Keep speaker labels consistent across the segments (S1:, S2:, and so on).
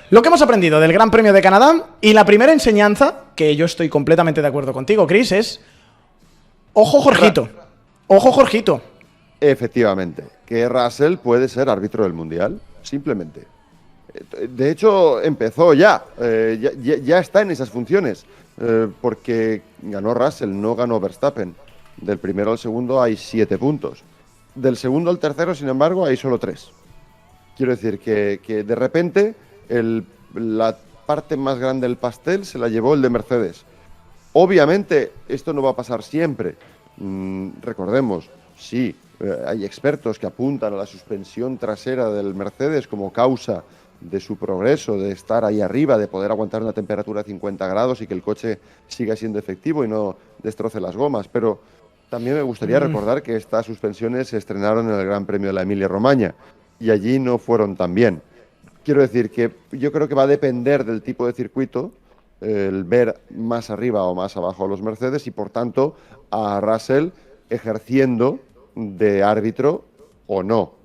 S1: Lo que hemos aprendido del Gran Premio de Canadá y la primera enseñanza, que yo estoy completamente de acuerdo contigo, Chris, es ojo Jorgito, ojo Jorgito.
S2: Efectivamente, que Russell puede ser árbitro del Mundial, simplemente. De hecho, empezó ya está en esas funciones, porque ganó Russell, no ganó Verstappen. Del primero al segundo hay 7 puntos. Del segundo al tercero, sin embargo, hay solo 3. Quiero decir que de repente la parte más grande del pastel se la llevó el de Mercedes. Obviamente, esto no va a pasar siempre. Recordemos, sí, hay expertos que apuntan a la suspensión trasera del Mercedes como causa de su progreso, de estar ahí arriba, de poder aguantar una temperatura de 50 grados y que el coche siga siendo efectivo y no destroce las gomas. Pero también me gustaría recordar que estas suspensiones se estrenaron en el Gran Premio de la Emilia-Romagna y allí no fueron tan bien. Quiero decir que yo creo que va a depender del tipo de circuito el ver más arriba o más abajo a los Mercedes y, por tanto, a Russell ejerciendo de árbitro o no.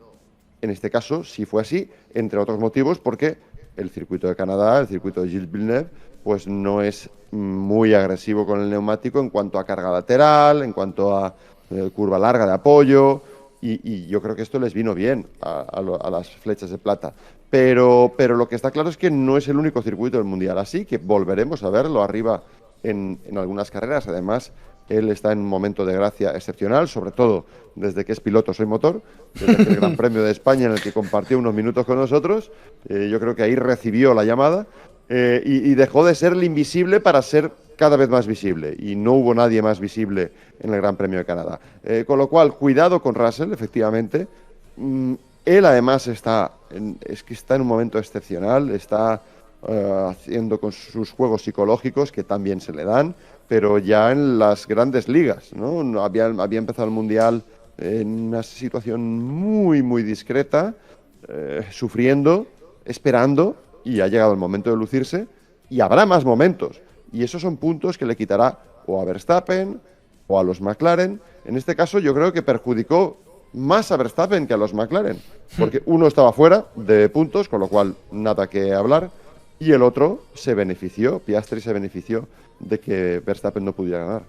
S2: En este caso, sí fue así, entre otros motivos, porque el circuito de Canadá, el circuito de Gilles Villeneuve, pues no es muy agresivo con el neumático en cuanto a carga lateral, en cuanto a curva larga de apoyo, y yo creo que esto les vino bien a las flechas de plata. Pero lo que está claro es que no es el único circuito del Mundial, así que volveremos a verlo arriba en algunas carreras. Además, él está en un momento de gracia excepcional, sobre todo desde que es piloto soy motor, desde el Gran Premio de España en el que compartió unos minutos con nosotros. Yo creo que ahí recibió la llamada y dejó de ser el invisible para ser cada vez más visible, y no hubo nadie más visible en el Gran Premio de Canadá. Con lo cual, cuidado con Russell, efectivamente. Él además está en un momento excepcional, está haciendo con sus juegos psicológicos que también se le dan, pero ya en las grandes ligas, ¿no? Había empezado el Mundial en una situación muy, muy discreta, sufriendo, esperando, y ha llegado el momento de lucirse, y habrá más momentos. Y esos son puntos que le quitará o a Verstappen o a los McLaren. En este caso yo creo que perjudicó más a Verstappen que a los McLaren, porque uno estaba fuera de puntos, con lo cual nada que hablar, y el otro se benefició, Piastri se benefició de que Verstappen no pudiera ganar.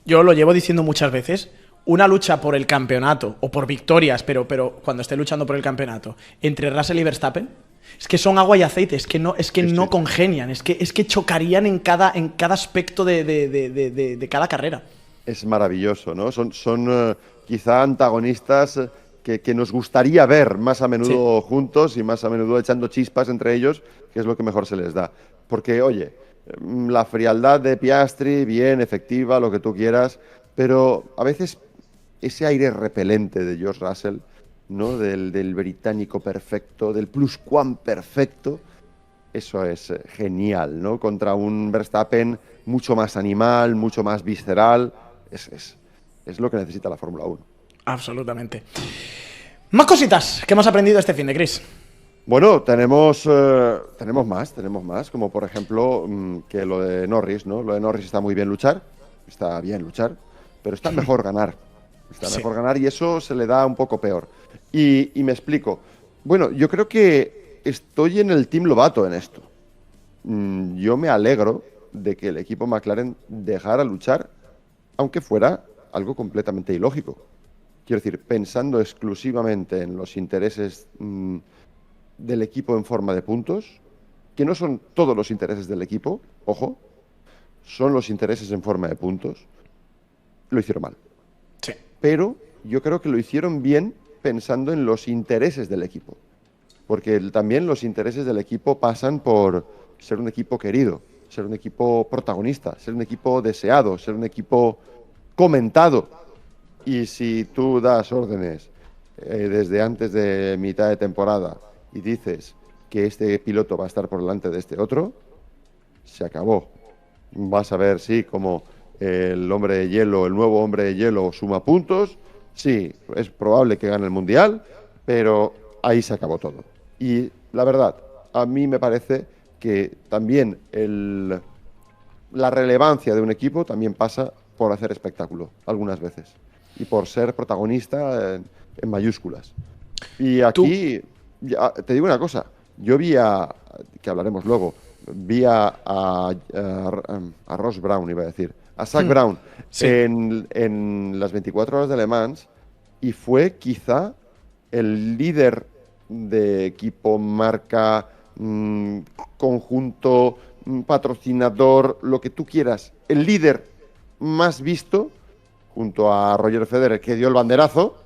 S1: Yo lo llevo diciendo muchas veces, una lucha por el campeonato, o por victorias, pero cuando esté luchando por el campeonato, entre Russell y Verstappen, es que son agua y aceite, no congenian, es que chocarían en cada aspecto de cada carrera.
S2: Es maravilloso, ¿no? Son quizá antagonistas que nos gustaría ver más a menudo juntos y más a menudo echando chispas entre ellos, que es lo que mejor se les da. Porque, oye, la frialdad de Piastri, bien, efectiva, lo que tú quieras, pero a veces ese aire repelente de George Russell, ¿no? Del británico perfecto, del pluscuamperfecto, eso es genial, ¿no? Contra un Verstappen mucho más animal, mucho más visceral. Es lo que necesita la Fórmula 1.
S1: Absolutamente. Más cositas que hemos aprendido este fin de Chris.
S2: Bueno, tenemos más, como por ejemplo que lo de Norris, ¿no? Lo de Norris está muy bien luchar, pero está mejor ganar. Está mejor ganar y eso se le da un poco peor. Y me explico. Bueno, yo creo que estoy en el Team Lovato en esto. Yo me alegro de que el equipo McLaren dejara luchar, aunque fuera algo completamente ilógico. Quiero decir, pensando exclusivamente en los intereses del equipo en forma de puntos, que no son todos los intereses del equipo, ojo, son los intereses en forma de puntos, lo hicieron mal.
S1: Sí.
S2: Pero yo creo que lo hicieron bien pensando en los intereses del equipo. Porque también los intereses del equipo pasan por ser un equipo querido, ser un equipo protagonista, ser un equipo deseado, ser un equipo comentado. Y si tú das órdenes desde antes de mitad de temporada y dices que este piloto va a estar por delante de este otro, se acabó. Vas a ver, sí, como el hombre de hielo, el nuevo hombre de hielo suma puntos. Sí, es probable que gane el Mundial, pero ahí se acabó todo. Y la verdad, a mí me parece que también la relevancia de un equipo también pasa por hacer espectáculo, algunas veces, y por ser protagonista en mayúsculas. Y aquí, ya, te digo una cosa, Yo que hablaremos luego, a Ross Brown, iba a decir, a Zak Brown
S1: Sí.
S2: en las 24 horas de Le Mans, y fue quizá el líder de equipo, marca, conjunto, patrocinador, lo que tú quieras, el líder más visto, junto a Roger Federer, que dio el banderazo,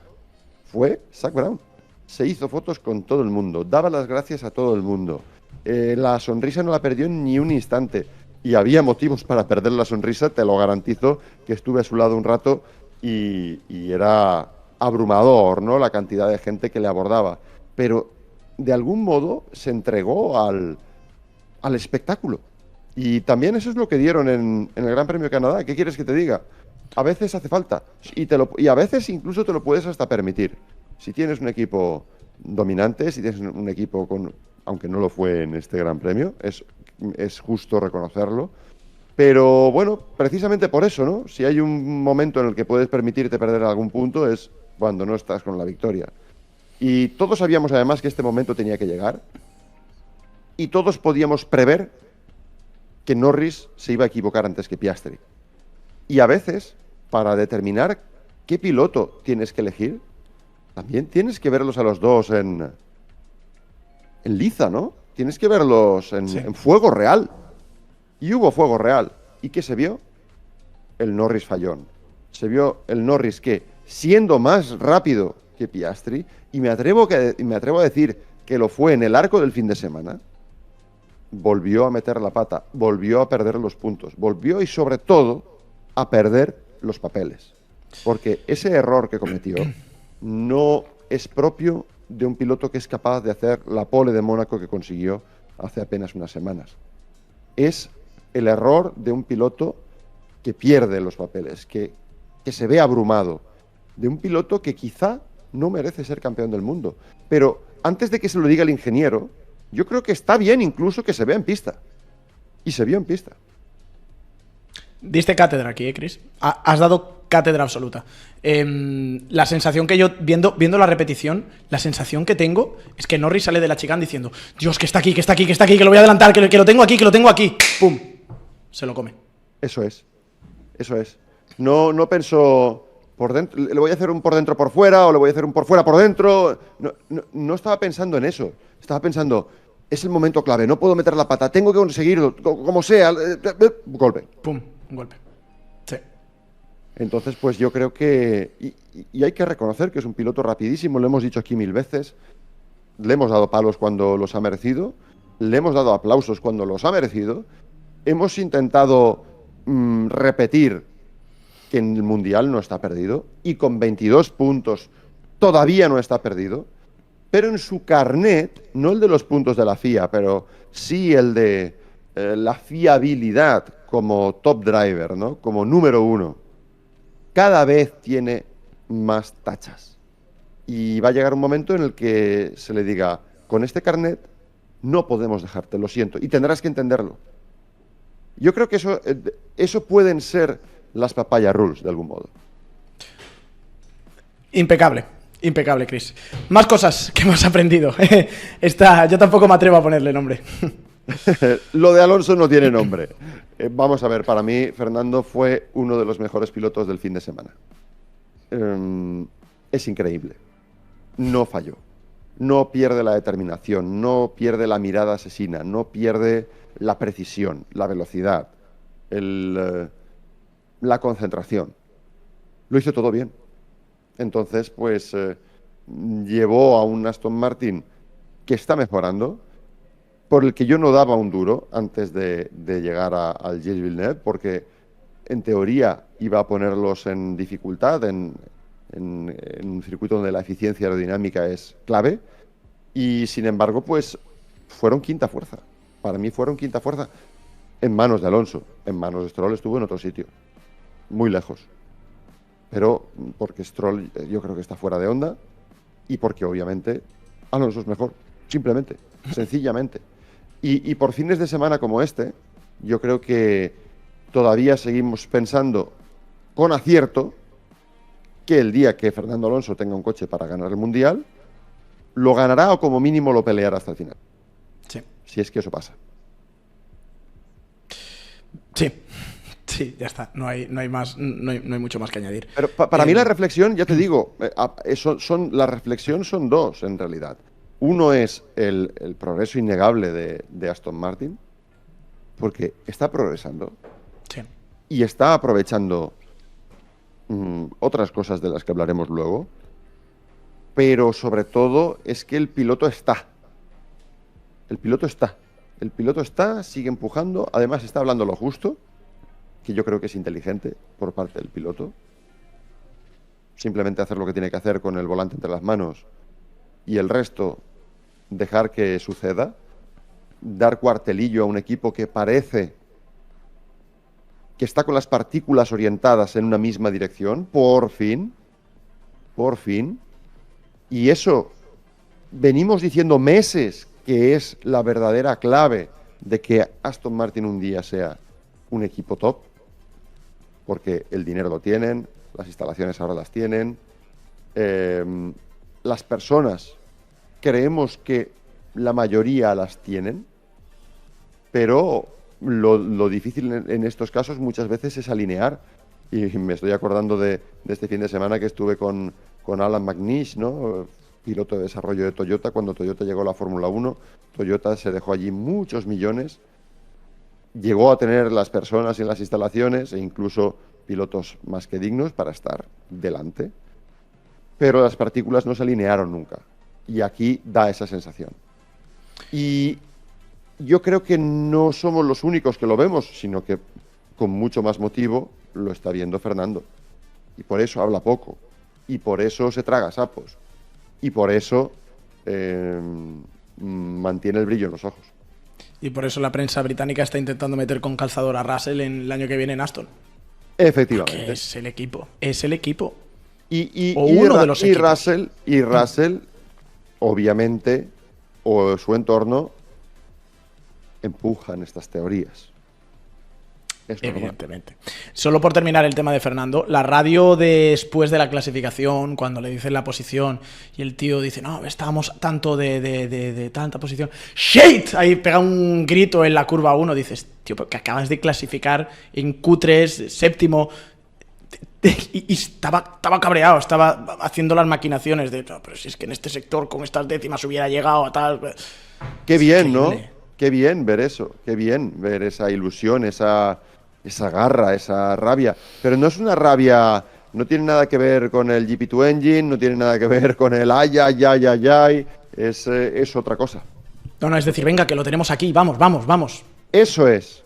S2: fue Zak Brown. Se hizo fotos con todo el mundo, daba las gracias a todo el mundo. La sonrisa no la perdió en ni un instante. Y había motivos para perder la sonrisa, te lo garantizo, que estuve a su lado un rato y era abrumador, ¿no?, la cantidad de gente que le abordaba. Pero de algún modo se entregó al espectáculo. Y también eso es lo que dieron en el Gran Premio de Canadá. ¿Qué quieres que te diga? A veces hace falta. Y a veces incluso te lo puedes hasta permitir. Si tienes un equipo dominante, si tienes un equipo aunque no lo fue en este Gran Premio, es justo reconocerlo. Pero bueno, precisamente por eso, ¿no? Si hay un momento en el que puedes permitirte perder algún punto, es cuando no estás con la victoria. Y todos sabíamos además que este momento tenía que llegar. Y todos podíamos prever que Norris se iba a equivocar antes que Piastri. Y a veces, para determinar qué piloto tienes que elegir, también tienes que verlos a los dos en liza, ¿no? Tienes que verlos en fuego real. Y hubo fuego real. ¿Y qué se vio? El Norris fallón. Se vio el Norris que, siendo más rápido que Piastri, y me atrevo a decir que lo fue en el arco del fin de semana, volvió a meter la pata, volvió a perder los puntos, volvió y sobre todo a perder los papeles. Porque ese error que cometió no es propio de un piloto que es capaz de hacer la pole de Mónaco que consiguió hace apenas unas semanas. Es el error de un piloto que pierde los papeles, que se ve abrumado, de un piloto que quizá no merece ser campeón del mundo. Pero antes de que se lo diga el ingeniero, yo creo que está bien incluso que se vea en pista. Y se vio en pista.
S1: Diste cátedra aquí, Chris. Has dado cátedra absoluta. La sensación que yo, viendo la repetición, la sensación que tengo es que Norris sale de la chicane diciendo: Dios, que está aquí, que está aquí, que está aquí, que lo voy a adelantar, que lo tengo aquí, que lo tengo aquí. ¡Pum! Se lo come.
S2: Eso es. Eso es. No pensó por dentro, le voy a hacer un por dentro por fuera o le voy a hacer un por fuera por dentro. No estaba pensando en eso. Estaba pensando, es el momento clave, no puedo meter la pata, tengo que conseguirlo, como sea. Golpe.
S1: ¡Pum! Un golpe. Sí.
S2: Entonces, pues yo creo que... Y hay que reconocer que es un piloto rapidísimo, lo hemos dicho aquí 1000 veces. Le hemos dado palos cuando los ha merecido, le hemos dado aplausos cuando los ha merecido. Hemos intentado repetir que en el Mundial no está perdido, y con 22 puntos todavía no está perdido, pero en su carnet, no el de los puntos de la FIA, pero sí el de la fiabilidad como top driver, ¿no?, como número uno, cada vez tiene más tachas. Y va a llegar un momento en el que se le diga, con este carnet no podemos dejarte, lo siento, y tendrás que entenderlo. Yo creo que eso pueden ser las papaya rules, de algún modo.
S1: Impecable, impecable, Chris. Más cosas que hemos aprendido. Yo tampoco me atrevo a ponerle nombre.
S2: Lo de Alonso no tiene nombre. Vamos a ver, para mí Fernando fue uno de los mejores pilotos del fin de semana. Es increíble. No falló. No pierde la determinación, no pierde la mirada asesina, no pierde la precisión, la velocidad, la concentración. Lo hizo todo bien. Entonces, pues, llevó a un Aston Martin que está mejorando, por el que yo no daba un duro antes de llegar al Gilles Villeneuve, porque en teoría iba a ponerlos en dificultad en un circuito donde la eficiencia aerodinámica es clave, y sin embargo, pues, fueron quinta fuerza. Para mí fueron quinta fuerza en manos de Alonso. En manos de Stroll estuvo en otro sitio, muy lejos. Pero porque Stroll yo creo que está fuera de onda, y porque obviamente Alonso es mejor, simplemente, sencillamente. Y por fines de semana como este, yo creo que todavía seguimos pensando con acierto que el día que Fernando Alonso tenga un coche para ganar el Mundial, lo ganará o como mínimo lo peleará hasta el final. si es que eso pasa.
S1: Sí, sí, ya está. No hay más, no hay mucho más que añadir.
S2: Pero para mí la reflexión, ya te digo, la reflexión son dos en realidad. Uno es el progreso innegable de Aston Martin, porque está progresando
S1: Sí.
S2: y está aprovechando otras cosas de las que hablaremos luego, pero sobre todo es que el piloto está. El piloto está. El piloto está, sigue empujando, además está hablando lo justo, que yo creo que es inteligente por parte del piloto. Simplemente hacer lo que tiene que hacer con el volante entre las manos y el resto dejar que suceda. Dar cuartelillo a un equipo que parece que está con las partículas orientadas en una misma dirección, por fin. Y eso venimos diciendo meses que es la verdadera clave de que Aston Martin un día sea un equipo top, porque el dinero lo tienen, las instalaciones ahora las tienen, las personas creemos que la mayoría las tienen, pero lo difícil en estos casos muchas veces es alinear. Y me estoy acordando de este fin de semana que estuve con Alan McNish, ¿no? Piloto de desarrollo de Toyota. Cuando Toyota llegó a la Fórmula 1, Toyota se dejó allí muchos millones, llegó a tener las personas en las instalaciones e incluso pilotos más que dignos para estar delante, pero las partículas no se alinearon nunca. Y aquí da esa sensación. Y yo creo que no somos los únicos que lo vemos, sino que con mucho más motivo lo está viendo Fernando. Y por eso habla poco. Y por eso se traga sapos. Y por eso mantiene el brillo en los ojos.
S1: Y por eso la prensa británica está intentando meter con calzador a Russell en el año que viene en Aston.
S2: Efectivamente.
S1: Porque es el equipo. Es el equipo.
S2: Y
S1: uno de los equipos.
S2: Russell, obviamente, o su entorno, empujan estas teorías.
S1: Evidentemente. Solo por terminar el tema de Fernando, la radio después de la clasificación, cuando le dicen la posición y el tío dice, no, estábamos tanto de tanta posición. ¡Shit! Ahí pega un grito en la curva 1, dices, tío, porque acabas de clasificar en Q3, séptimo, y estaba cabreado, estaba haciendo las maquinaciones de, no, pero si es que en este sector con estas décimas hubiera llegado a tal...
S2: Qué bien, ¿no? Qué bien ver eso, qué bien ver esa ilusión, esa garra, esa rabia. Pero no es una rabia, no tiene nada que ver con el GP2 Engine, no tiene nada que ver con el ay, es otra cosa.
S1: No, es decir, venga, que lo tenemos aquí, vamos.
S2: Eso es.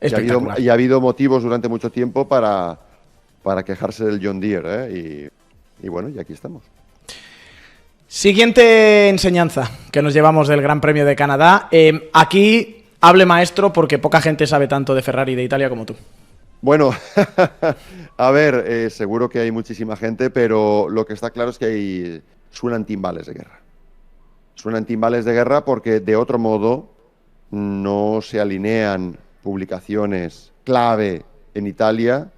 S2: Y ha habido motivos durante mucho tiempo para quejarse del John Deere, y bueno, y aquí estamos.
S1: Siguiente enseñanza que nos llevamos del Gran Premio de Canadá. Aquí hable maestro porque poca gente sabe tanto de Ferrari de Italia como tú.
S2: Bueno, a ver, seguro que hay muchísima gente, pero lo que está claro es que suenan timbales de guerra. Suenan timbales de guerra porque de otro modo no se alinean publicaciones clave en Italia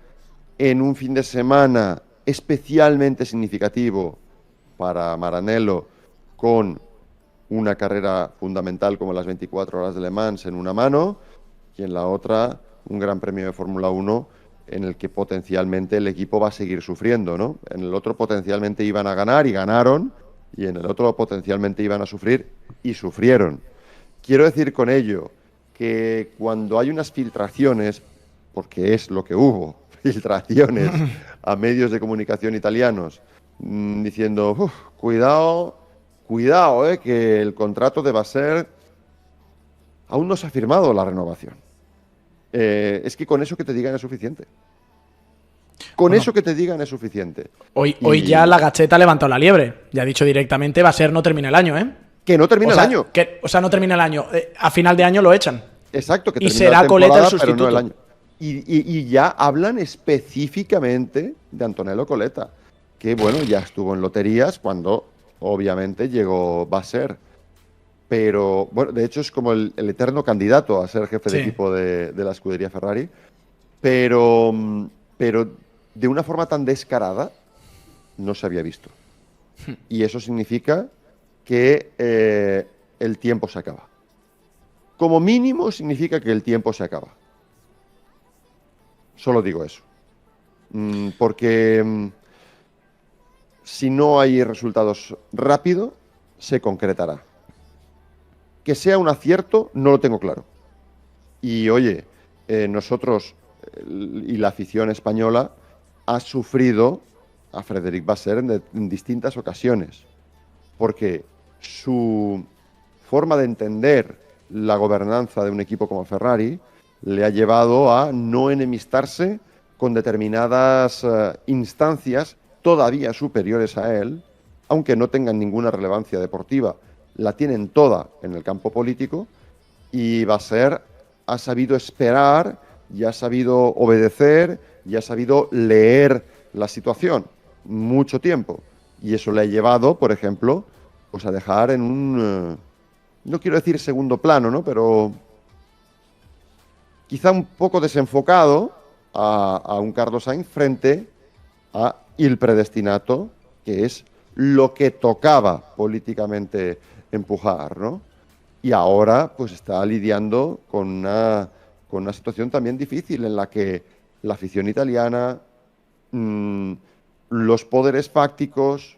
S2: en un fin de semana especialmente significativo para Maranello, con una carrera fundamental como las 24 horas de Le Mans en una mano y en la otra un gran premio de Fórmula 1 en el que potencialmente el equipo va a seguir sufriendo, ¿no? En el otro potencialmente iban a ganar y ganaron, y en el otro potencialmente iban a sufrir y sufrieron. Quiero decir con ello que cuando hay unas filtraciones, porque es lo que hubo, filtraciones a medios de comunicación italianos, diciendo, cuidado, que el contrato de Vasser aún no se ha firmado la renovación. Es que con eso que te digan es suficiente. Eso que te digan es suficiente.
S1: Hoy ya la Gacheta ha levantado la liebre. Ya ha dicho directamente, Vasser no termina el año, ¿eh?
S2: Que no termina el año.
S1: No termina el año. A final de año lo echan.
S2: Exacto, que
S1: y será Coletta el sustituto.
S2: Pero no el año. Y ya hablan específicamente de Antonello Coletta, que bueno, ya estuvo en loterías cuando obviamente llegó Vasser. Pero bueno, de hecho es como el eterno candidato a ser jefe de equipo de la escudería Ferrari. Pero de una forma tan descarada no se había visto. Y eso significa que el tiempo se acaba. Como mínimo significa que el tiempo se acaba. Solo digo eso. Porque si no hay resultados rápido, se concretará. Que sea un acierto, no lo tengo claro. Y oye, nosotros y la afición española ha sufrido a Frédéric Vasseur en distintas ocasiones, porque su forma de entender la gobernanza de un equipo como Ferrari le ha llevado a no enemistarse con determinadas instancias todavía superiores a él, aunque no tengan ninguna relevancia deportiva, la tienen toda en el campo político, y Vasseur ha sabido esperar y ha sabido obedecer y ha sabido leer la situación mucho tiempo. Y eso le ha llevado, por ejemplo, pues a dejar en un, no quiero decir segundo plano, ¿no? Pero quizá un poco desenfocado a un Carlos Sainz frente a Il Predestinato, que es lo que tocaba políticamente empujar, ¿no? Y ahora pues está lidiando con una situación también difícil en la que la afición italiana, los poderes fácticos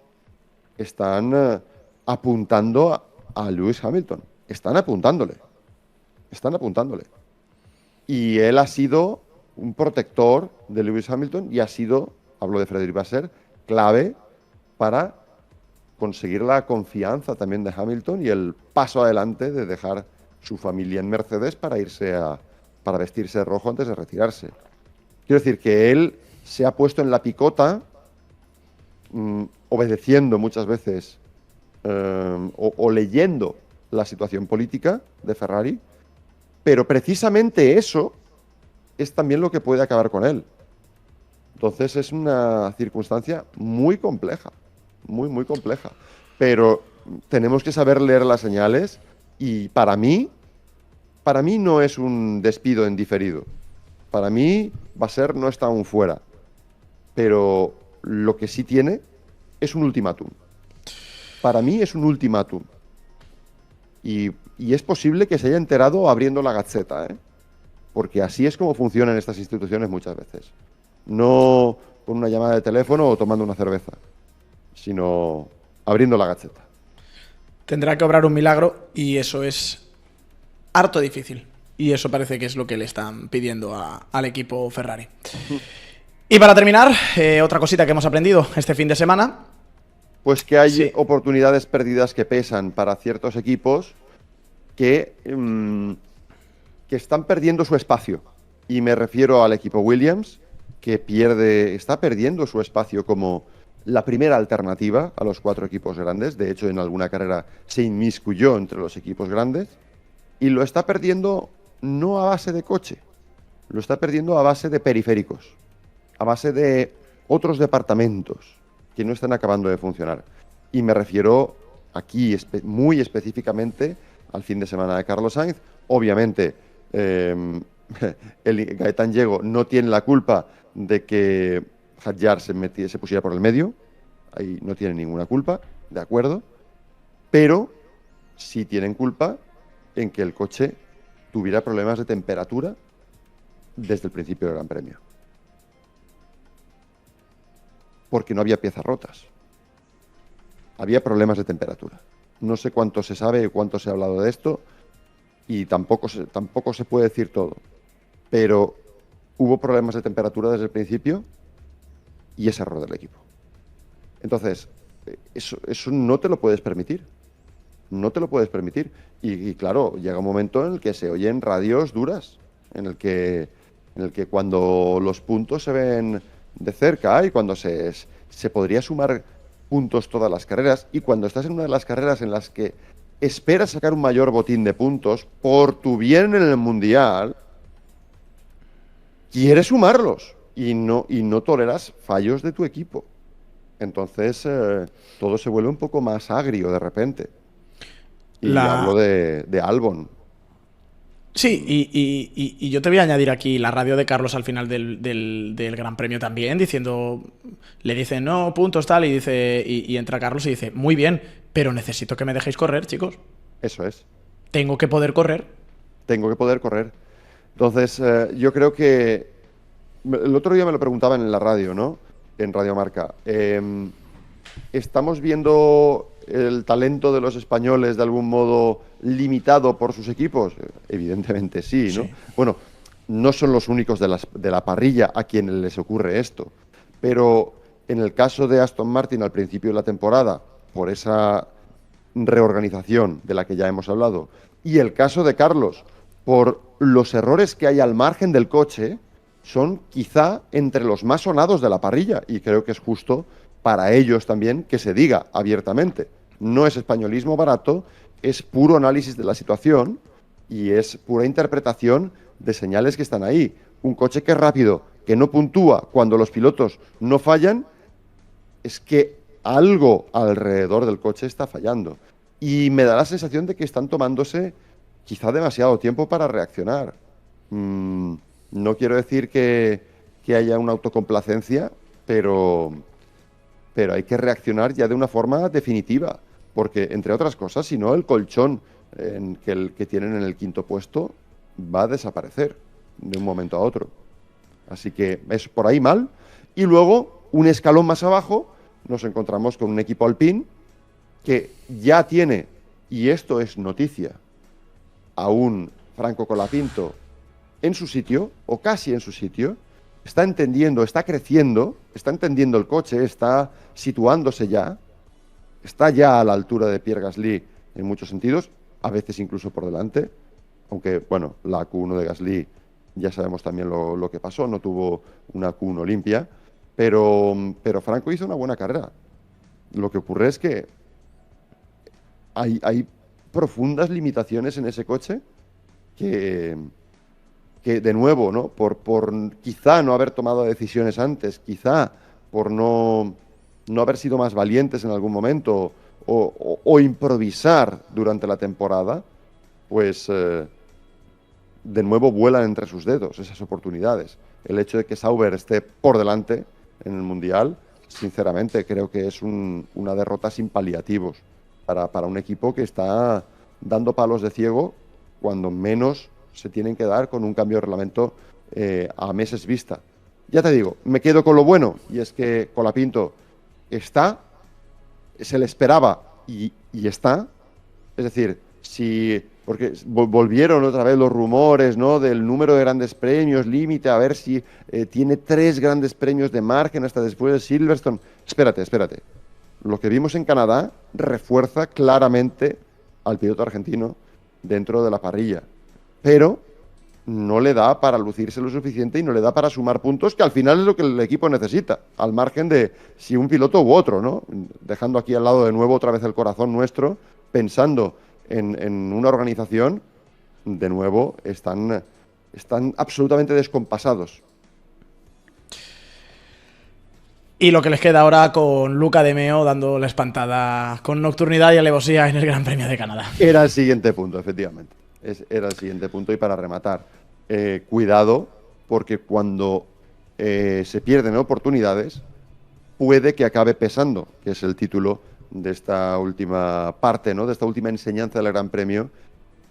S2: están apuntando a Lewis Hamilton. Están apuntándole. Y él ha sido un protector de Lewis Hamilton y ha sido, hablo de Frédéric Vasseur, clave para conseguir la confianza también de Hamilton y el paso adelante de dejar su familia en Mercedes para para vestirse de rojo antes de retirarse. Quiero decir que él se ha puesto en la picota, obedeciendo muchas veces o leyendo la situación política de Ferrari, pero precisamente eso es también lo que puede acabar con él. Entonces es una circunstancia muy compleja, muy compleja. Pero tenemos que saber leer las señales y para mí no es un despido en diferido. Para mí Vasseur no está aún fuera. Pero lo que sí tiene es un ultimátum. Para mí es un ultimátum. Y es posible que se haya enterado abriendo la Gazzetta, ¿eh? Porque así es como funcionan estas instituciones muchas veces. No con una llamada de teléfono o tomando una cerveza, sino abriendo la Gazzetta.
S1: Tendrá que obrar un milagro y eso es harto difícil. Y eso parece que es lo que le están pidiendo al equipo Ferrari. Y para terminar, otra cosita que hemos aprendido este fin de semana.
S2: Pues que hay oportunidades perdidas que pesan para ciertos equipos que están perdiendo su espacio. Y me refiero al equipo Williams, que está perdiendo su espacio como la primera alternativa a los 4 equipos grandes. De hecho, en alguna carrera se inmiscuyó entre los equipos grandes. Y lo está perdiendo no a base de coche, lo está perdiendo a base de periféricos, a base de otros departamentos que no están acabando de funcionar. Y me refiero aquí muy específicamente al fin de semana de Carlos Sainz. Obviamente, el Gaetán Diego no tiene la culpa de que Hadjar se pusiera por el medio. Ahí no tiene ninguna culpa, de acuerdo. Pero sí tienen culpa en que el coche tuviera problemas de temperatura desde el principio del Gran Premio. Porque no había piezas rotas. Había problemas de temperatura. No sé cuánto se sabe, cuánto se ha hablado de esto, y tampoco se puede decir todo. Pero hubo problemas de temperatura desde el principio y es error del equipo. Entonces, eso no te lo puedes permitir. No te lo puedes permitir. Y claro, llega un momento en el que se oyen radios duras, en el que cuando los puntos se ven de cerca y cuando se podría sumar puntos todas las carreras, y cuando estás en una de las carreras en las que esperas sacar un mayor botín de puntos por tu bien en el Mundial, quieres sumarlos y no toleras fallos de tu equipo. Entonces todo se vuelve un poco más agrio de repente. Y hablo de Albon.
S1: Sí, y yo te voy a añadir aquí la radio de Carlos al final del Gran Premio también, diciendo, le dice, no, puntos, tal, y dice, y entra Carlos y dice, muy bien, pero necesito que me dejéis correr, chicos.
S2: Eso es.
S1: Tengo que poder correr.
S2: Tengo que poder correr. Entonces, yo creo que el otro día me lo preguntaban en la radio, ¿no? En Radio Marca. ¿Estamos viendo el talento de los españoles de algún modo limitado por sus equipos? Evidentemente sí, ¿no?
S1: Sí.
S2: Bueno, no son los únicos de la parrilla a quienes les ocurre esto, pero en el caso de Aston Martin al principio de la temporada, por esa reorganización de la que ya hemos hablado, y el caso de Carlos, por los errores que hay al margen del coche, son quizá entre los más sonados de la parrilla, y creo que es justo para ellos también que se diga abiertamente. No es españolismo barato, es puro análisis de la situación y es pura interpretación de señales que están ahí. Un coche que es rápido, que no puntúa cuando los pilotos no fallan, es que algo alrededor del coche está fallando. Y me da la sensación de que están tomándose quizá demasiado tiempo para reaccionar. No quiero decir que haya una autocomplacencia, pero hay que reaccionar ya de una forma definitiva, porque, entre otras cosas, si no, el colchón que tienen en el quinto puesto va a desaparecer de un momento a otro. Así que es por ahí mal. Y luego, un escalón más abajo, nos encontramos con un equipo Alpine que ya tiene, y esto es noticia, a un Franco Colapinto en su sitio, o casi en su sitio. Está entendiendo, está creciendo, está entendiendo el coche, está situándose ya, está ya a la altura de Pierre Gasly en muchos sentidos, a veces incluso por delante, aunque, bueno, la Q1 de Gasly ya sabemos también lo que pasó, no tuvo una Q1 limpia, pero Franco hizo una buena carrera. Lo que ocurre es que hay profundas limitaciones en ese coche que de nuevo, ¿no? Por quizá no haber tomado decisiones antes, quizá por no haber sido más valientes en algún momento o improvisar durante la temporada, pues de nuevo vuelan entre sus dedos esas oportunidades. El hecho de que Sauber esté por delante en el Mundial, sinceramente, creo que es una derrota sin paliativos para un equipo que está dando palos de ciego cuando menos se tienen que dar con un cambio de reglamento a meses vista. Ya te digo, me quedo con lo bueno, y es que Colapinto está, se le esperaba y está. Es decir, porque volvieron otra vez los rumores, ¿no?, del número de grandes premios, límite, a ver si tiene 3 grandes premios de margen hasta después de Silverstone. Espérate. Lo que vimos en Canadá refuerza claramente al piloto argentino dentro de la parrilla, pero no le da para lucirse lo suficiente y no le da para sumar puntos, que al final es lo que el equipo necesita, al margen de si un piloto u otro, ¿no? Dejando aquí al lado de nuevo otra vez el corazón nuestro, pensando en una organización, de nuevo, están absolutamente descompasados.
S1: Y lo que les queda ahora con Luca De Meo dando la espantada con nocturnidad y alevosía en el Gran Premio de Canadá.
S2: Era el siguiente punto, efectivamente. Era el siguiente punto. Y para rematar, cuidado, porque cuando se pierden oportunidades, puede que acabe pesando, que es el título de esta última parte, ¿no?, de esta última enseñanza del Gran Premio,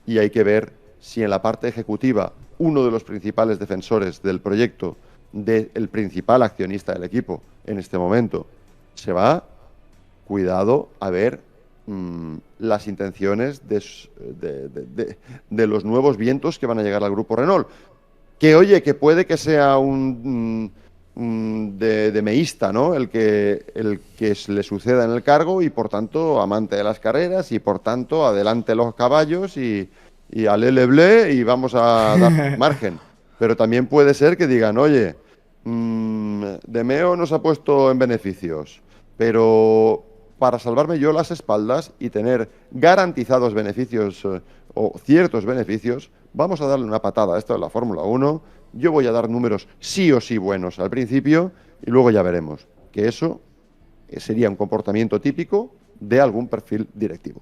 S2: y hay que ver si en la parte ejecutiva uno de los principales defensores del proyecto, del principal accionista del equipo en este momento, se va. Cuidado a ver las intenciones de los nuevos vientos que van a llegar al grupo Renault. Que, oye, que puede que sea un meísta, ¿no?, el que le suceda en el cargo, y por tanto amante de las carreras, y por tanto adelante los caballos y alele ble, y vamos a dar margen. Pero también puede ser que digan, oye, De Meo nos ha puesto en beneficios, pero para salvarme yo las espaldas y tener garantizados beneficios o ciertos beneficios, vamos a darle una patada. Esto es la Fórmula 1. Yo voy a dar números sí o sí buenos al principio y luego ya veremos. Que eso sería un comportamiento típico de algún perfil directivo.